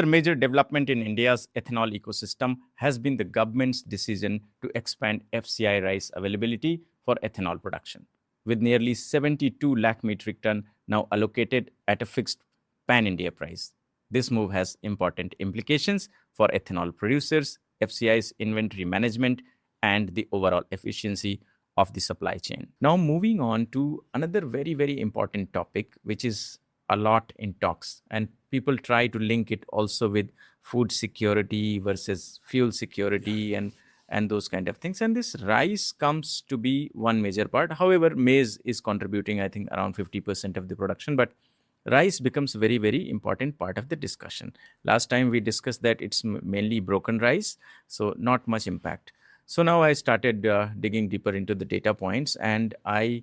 A major development in India's ethanol ecosystem has been the government's decision to expand FCI rice availability for ethanol production, with nearly 72 lakh metric ton now allocated at a fixed pan-India price. This move has important implications for ethanol producers, FCI's inventory management, and the overall efficiency of the supply chain. Now, moving on to another very, very important topic, which is a lot in talks, and people try to link it also with food security versus fuel security and those kind of things. And this rice comes to be one major part. However, maize is contributing, I think, around 50% of the production, but rice becomes very, very important part of the discussion. Last time we discussed that it's mainly broken rice, so not much impact. So now I started digging deeper into the data points, and I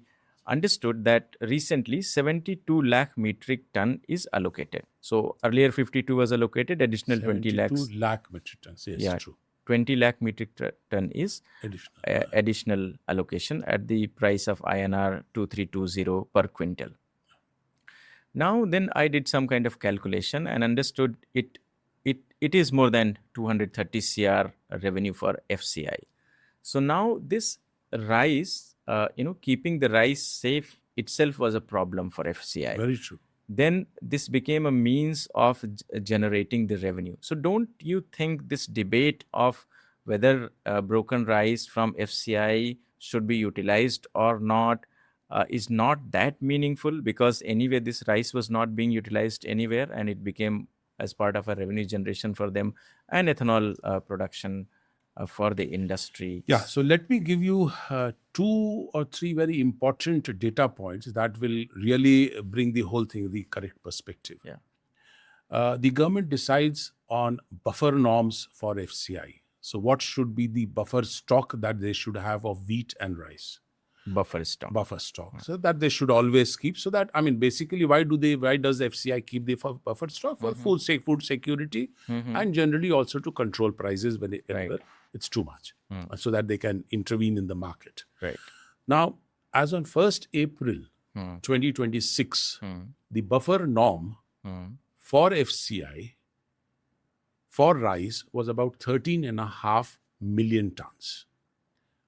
understood that recently 72 lakh metric ton is allocated. So earlier 52 was allocated, additional 20 lakhs. 72 lakh metric tons, yes, Yeah, true. 20 lakh metric ton is additional allocation at the price of INR 2320 per quintal. Now then I did some kind of calculation and understood it is more than 230 CR revenue for FCI. So now this rice, keeping the rice safe itself was a problem for FCI. Very true. Then this became a means of generating the revenue. So don't you think this debate of whether broken rice from FCI should be utilized or not is not that meaningful, because anyway this rice was not being utilized anywhere and it became as part of a revenue generation for them and ethanol production for the industry. Yeah, so let me give you 2 or 3 very important data points that will really bring the whole thing in the correct perspective. Yeah. The government decides on buffer norms for FCI. So what should be the buffer stock that they should have of wheat and rice? Buffer stock. Buffer stock. So that they should always keep. So that, I mean, basically, why does FCI keep the buffer stock? For food security and generally also to control prices whenever it's too much, so that they can intervene in the market. Right. Now, as on 1st April 2026, the buffer norm for FCI for rice was about 13.5 million tons.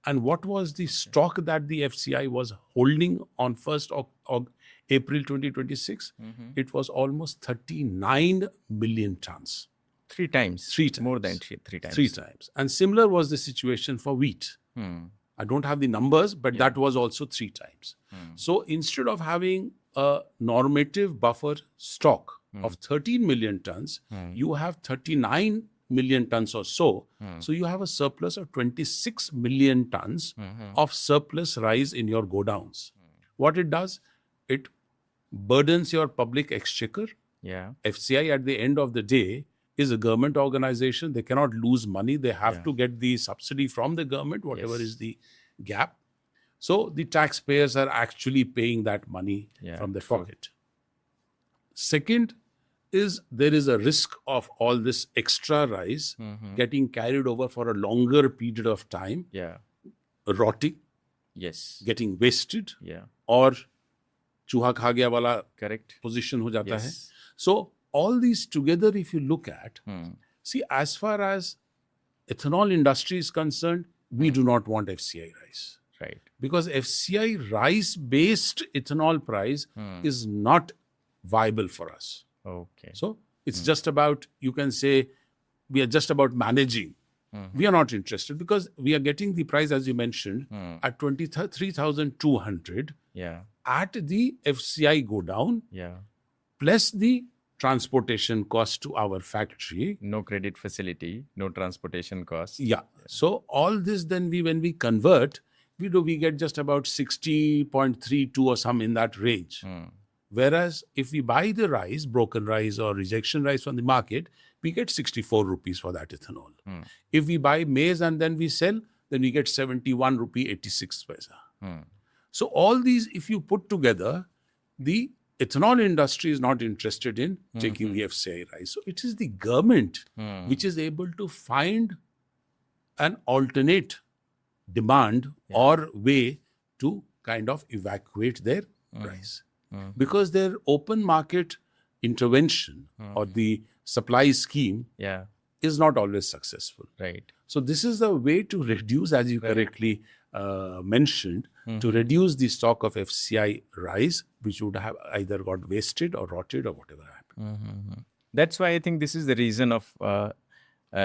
And what was the stock that the FCI was holding on 1st of April 2026? It was almost 39 million tons. 3 times. 3 times. More than 3 times. 3 times. And similar was the situation for wheat. I don't have the numbers, but that was also 3 times. So instead of having a normative buffer stock of 13 million tons, you have 39 million tons or so. So you have a surplus of 26 million tons of surplus rice in your godowns. What it does, it burdens your public exchequer. Yeah. FCI at the end of the day is a government organization. They cannot lose money. They have to get the subsidy from the government, whatever is the gap. So the taxpayers are actually paying that money from their pocket. Second is there is a risk of all this extra rice getting carried over for a longer period of time, rotting, getting wasted, or चूहा खा गया वाला position हो जाता है. So all these together, if you look at, see, as far as ethanol industry is concerned, we do not want FCI rice. Right. Because FCI rice-based ethanol price is not viable for us. Okay. So it's just about, you can say, we are just about managing. We are not interested because we are getting the price, as you mentioned, at 23,200 at the FCI go down, plus the transportation cost to our factory. No credit facility, no transportation cost. Yeah. So all this then when we convert, we get just about 60.32 or some in that range. Whereas if we buy the rice, broken rice or rejection rice from the market, we get 64 rupees for that ethanol. If we buy maize and then we sell, then we get 71 rupee 86 paisa. So all these, if you put together, the ethanol industry is not interested in taking the FCI rice. So it is the government which is able to find an alternate demand or way to kind of evacuate their rice. Because their open market intervention or the supply scheme Yeah. is not always successful. Right. So this is the way to reduce, as you correctly mentioned, to reduce the stock of FCI rice, which would have either got wasted or rotted or whatever happened. That's why I think this is the reason of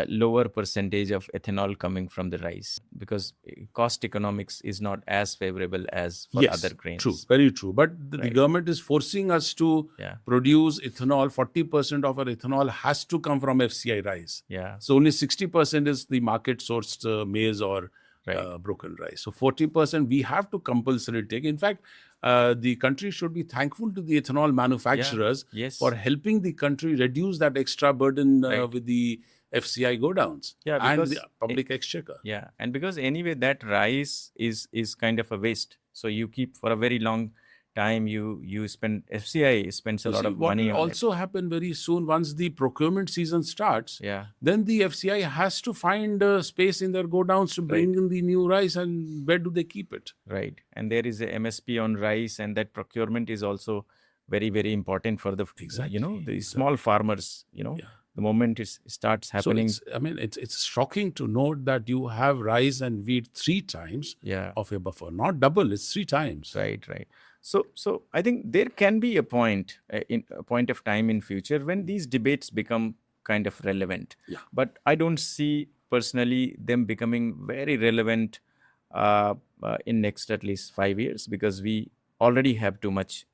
lower percentage of ethanol coming from the rice, because cost economics is not as favorable as for Yes, other grains. true, very true. But the government is forcing us to Yeah. produce ethanol. 40% of our ethanol has to come from FCI rice. Yeah. So only 60% is the market sourced maize or broken rice. So 40% we have to compulsorily take. In fact, the country should be thankful to the ethanol manufacturers Yes. for helping the country reduce that extra burden with the FCI go downs and the public exchequer. Yeah, and because anyway that rice is kind of a waste, so you keep for a very long time. You spend, FCI spends a lot of money What on will also happen very soon, once the procurement season starts, Yeah. then the FCI has to find space in their go downs to bring in the new rice, and where do they keep it? Right, and there is a MSP on rice, and that procurement is also very, very important for the the small farmers. The moment it starts happening. So it's shocking to note that you have rice and wheat 3 times of a buffer, not double, it's 3 times. Right. So I think there can be a point of time in future when these debates become kind of relevant. Yeah. But I don't see personally them becoming very relevant in next at least 5 years, because we already have too much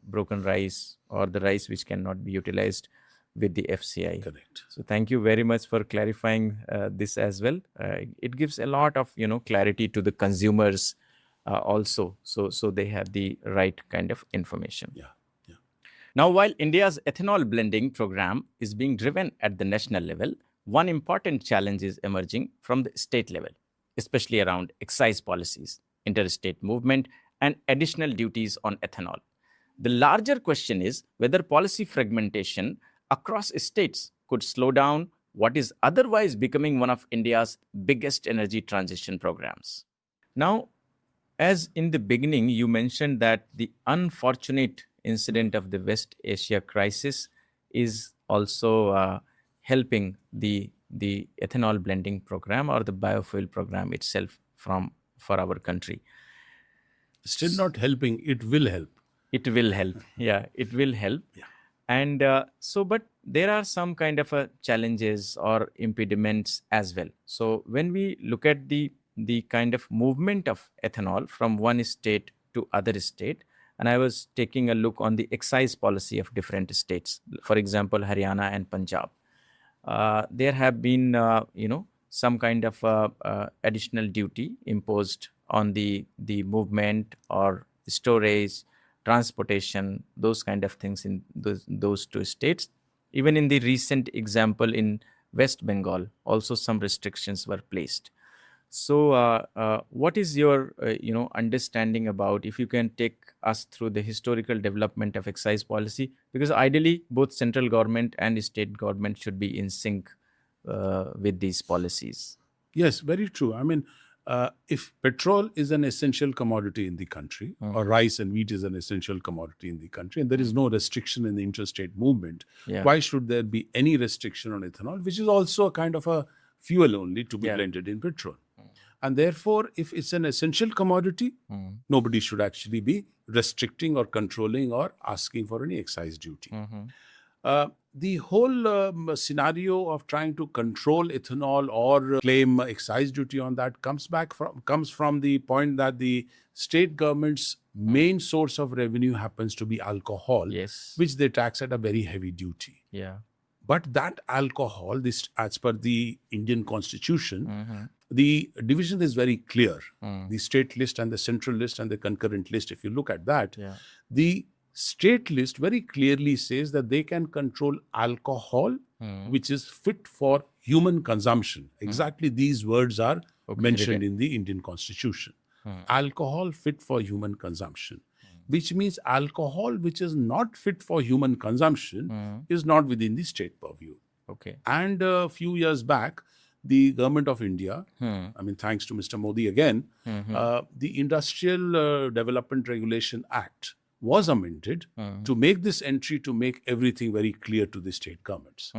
broken rice, or the rice which cannot be utilized with the FCI. Correct. So thank you very much for clarifying this as well. It gives a lot of clarity to the consumers also, so they have the right kind of information. Yeah. Now, while India's ethanol blending program is being driven at the national level, one important challenge is emerging from the state level, especially around excise policies, interstate movement, and additional duties on ethanol. The larger question is whether policy fragmentation across states could slow down what is otherwise becoming one of India's biggest energy transition programs. Now, as in the beginning, you mentioned that the unfortunate incident of the West Asia crisis is also helping the ethanol blending program, or the biofuel program itself for our country. Still not helping, it will help. It will help. Yeah, it will help. Yeah. And but there are some kind of challenges or impediments as well. So when we look at the kind of movement of ethanol from one state to other state, and I was taking a look on the excise policy of different states, for example, Haryana and Punjab. There have been, some kind of additional duty imposed on the movement or storage, transportation, those kind of things in those 2 states. Even in the recent example in West Bengal, also some restrictions were placed. So what is your understanding about, if you can take us through the historical development of excise policy, because ideally both central government and state government should be in sync with these policies. Yes, very true. If petrol is an essential commodity in the country, or rice and wheat is an essential commodity in the country, and there is no restriction in the interstate movement, why should there be any restriction on ethanol, which is also a kind of a fuel only to be blended in petrol? And therefore, if it's an essential commodity, nobody should actually be restricting or controlling or asking for any excise duty. The whole scenario of trying to control ethanol or claim excise duty on that comes from the point that the state government's main source of revenue happens to be alcohol, which they tax at a very heavy duty. Yeah. But that alcohol, this as per the Indian Constitution, the division is very clear. The state list and the central list and the concurrent list, if you look at that, the state list very clearly says that they can control alcohol, which is fit for human consumption. Exactly these words are mentioned in the Indian Constitution. Alcohol fit for human consumption, which means alcohol which is not fit for human consumption is not within the state purview. Okay. And a few years back, the government of India, thanks to Mr. Modi again, the Industrial Development Regulation Act was amended to make this entry, to make everything very clear to the state governments.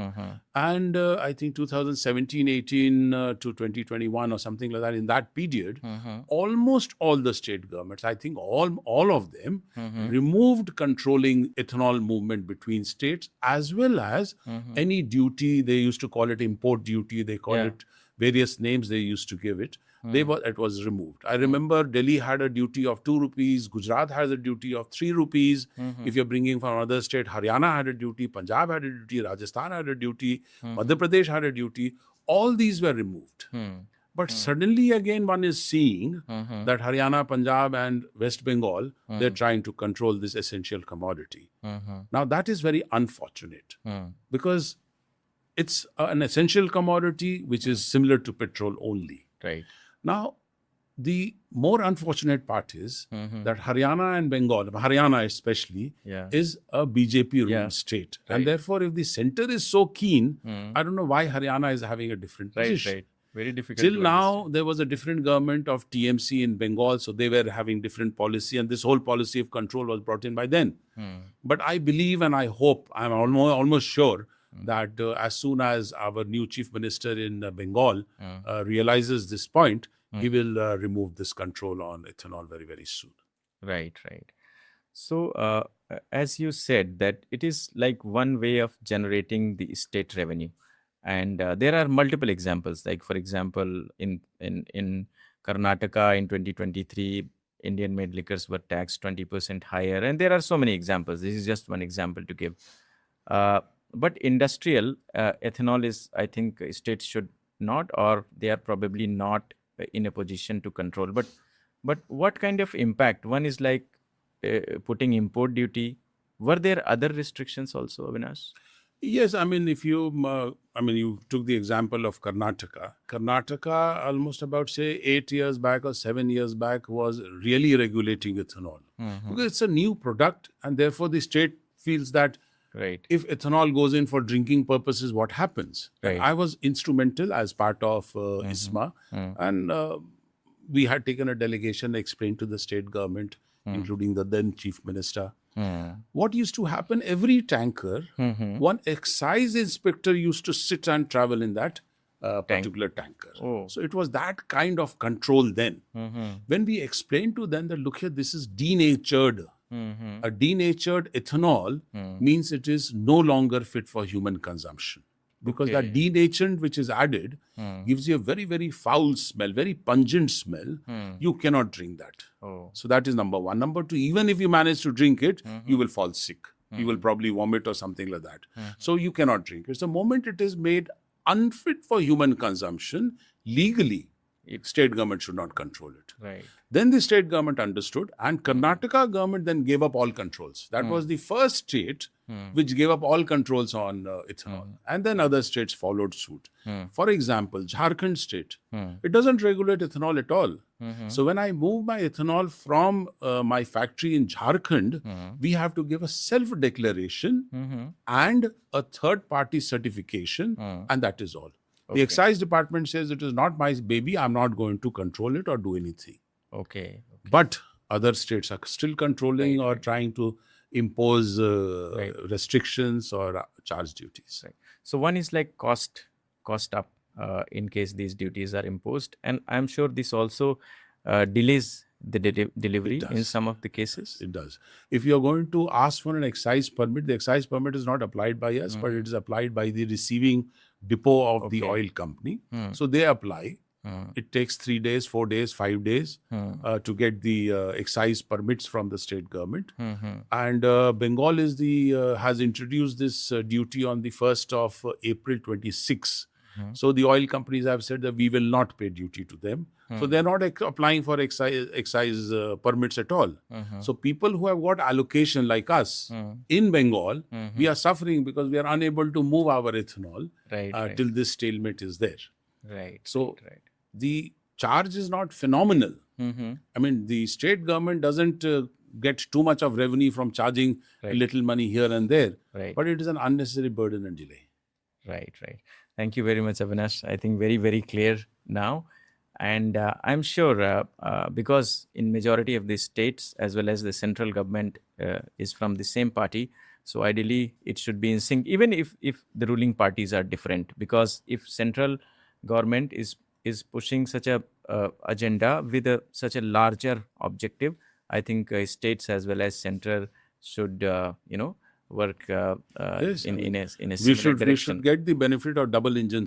And I think 2017-18 to 2021 or something like that, in that period, almost all the state governments, I think all of them, removed controlling ethanol movement between states, as well as any duty. They used to call it import duty. They call it various names they used to give it. It was removed. I remember Delhi had a duty of 2 rupees. Gujarat has a duty of 3 rupees. If you're bringing from another state, Haryana had a duty, Punjab had a duty, Rajasthan had a duty, Madhya Pradesh had a duty. All these were removed. But suddenly again one is seeing that Haryana, Punjab and West Bengal, they're trying to control this essential commodity. Now that is very unfortunate because it's an essential commodity which is similar to petrol only. Right. Now, the more unfortunate part is that Haryana and Bengal, Haryana especially, is a BJP-ruled state. Right. And therefore, if the center is so keen, I don't know why Haryana is having a different position. Right. Very difficult. Till now, there was a different government of TMC in Bengal, so they were having different policy, and this whole policy of control was brought in by then. But I believe and I hope, I'm almost sure, that as soon as our new chief minister in Bengal realizes this point, he will remove this control on ethanol very, very soon. Right. So, as you said, that it is like one way of generating the state revenue. And there are multiple examples. Like, for example, in Karnataka in 2023, Indian-made liquors were taxed 20% higher. And there are so many examples. This is just one example to give. But industrial ethanol is, I think, states should not, or they are probably not in a position to control. But what kind of impact? One is like putting import duty. Were there other restrictions also, Avinash? Yes, I mean, if you, you took the example of Karnataka. Karnataka, almost about, say, 8 years back or 7 years back, was really regulating ethanol. Because it's a new product, and therefore the state feels that if ethanol goes in for drinking purposes, what happens? Right. I was instrumental as part of ISMA, and we had taken a delegation, explained to the state government, including the then chief minister. What used to happen, every tanker, one excise inspector used to sit and travel in that particular tanker. So it was that kind of control then. When we explained to them that, look here, this is denatured. A denatured ethanol means it is no longer fit for human consumption. Because that denatured which is added gives you a very, very foul smell, very pungent smell. You cannot drink that. So that is number one. Number two, even if you manage to drink it, you will fall sick. You will probably vomit or something like that. So you cannot drink it. The moment it is made unfit for human consumption, legally, state government should not control it. Right. Then the state government understood, and Karnataka government then gave up all controls. That was the first state which gave up all controls on ethanol. And then other states followed suit. For example, Jharkhand state, it doesn't regulate ethanol at all. So when I move my ethanol from my factory in Jharkhand, we have to give a self-declaration and a third-party certification, and that is all. The excise department says it is not my baby, I'm not going to control it or do anything. Okay. But other states are still controlling or trying to impose restrictions or charge duties. Right. So one is like cost up in case these duties are imposed. And I'm sure this also delays the delivery in some of the cases. It does. If you're going to ask for an excise permit, the excise permit is not applied by us, but it is applied by the receiving depot of the oil company. So they apply. It takes 3 days, 4 days, 5 days to get the excise permits from the state government. And Bengal is has introduced this duty on the 1st of April 26. So the oil companies have said that we will not pay duty to them. So they're not applying for excise permits at all. So people who have got allocation like us in Bengal, we are suffering because we are unable to move our ethanol till this stalemate is there. So the charge is not phenomenal. I mean, the state government doesn't get too much of revenue from charging a little money here and there, but it is an unnecessary burden and delay. Right. Thank you very much, Avinash. I think very, very clear now. And I'm sure because in majority of the states as well as the central government is from the same party, so ideally it should be in sync, even if the ruling parties are different. Because if central government is pushing such a agenda with such a larger objective, I think states as well as center should work Yes, I in mean, a we similar should direction. get the benefit of double engine